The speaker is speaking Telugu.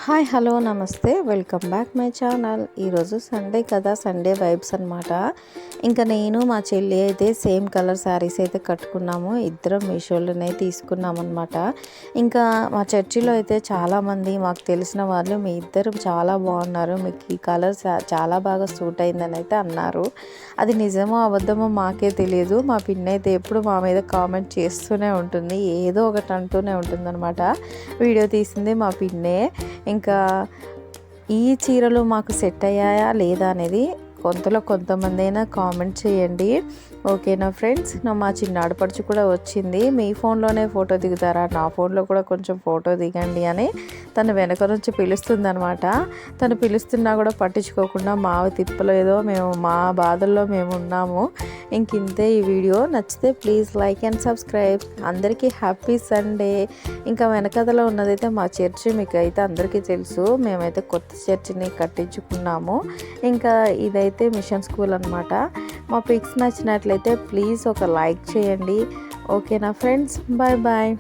హాయ్ హలో నమస్తే వెల్కమ్ బ్యాక్ మై ఛానల్. ఈరోజు సండే కదా, సండే వైబ్స్ అనమాట. ఇంకా నేను మా చెల్లి అయితే సేమ్ కలర్ శారీస్ అయితే కట్టుకున్నాము. ఇద్దరం మీషోలోనే తీసుకున్నాము అనమాట. ఇంకా మా చర్చిలో అయితే చాలామంది మాకు తెలిసిన వాళ్ళు మీ ఇద్దరు చాలా బాగున్నారు, మీకు ఈ కలర్ చాలా బాగా సూట్ అయిందని అయితే అన్నారు. అది నిజమో అబద్ధమో మాకే తెలియదు. మా పిన్ని అయితే ఎప్పుడు మా మీద కామెంట్ చేస్తూనే ఉంటుంది, ఏదో ఒకటి అంటూనే ఉంటుంది అనమాట. వీడియో తీసింది మా పిన్నే. ఇంకా ఈ చీరలు మాకు సెట్ అయ్యాయా లేదా అనేది కొంతమంది అయినా కామెంట్ చేయండి, ఓకేనా ఫ్రెండ్స్. మా చిన్న ఆడపడుచు కూడా వచ్చింది, మీ ఫోన్లోనే ఫోటో దిగుతారా, నా ఫోన్లో కూడా కొంచెం ఫోటో దిగండి అని తను వెనక నుంచి పిలుస్తుంది అనమాట. తను పిలుస్తున్నా కూడా పట్టించుకోకుండా మా తిప్పలో ఏదో మేము మా బాధల్లో మేము ఉన్నాము. ఇంతే ఈ వీడియో నచ్చితే ప్లీజ్ లైక్ అండ్ సబ్స్క్రైబ్. అందరికీ హ్యాపీ సండే. ఇంకా వెనకదలో ఉన్నదైతే మా చర్చి, మీకు అయితే అందరికీ తెలుసు, మేమైతే కొత్త చర్చిని కట్టించుకున్నాము. ఇంకా ఇదైతే మిషన్ స్కూల్ అనమాట. మా పిక్స్ నచ్చినట్లయితే ప్లీజ్ ఒక లైక్ చేయండి, ఓకేనా ఫ్రెండ్స్. Bye bye.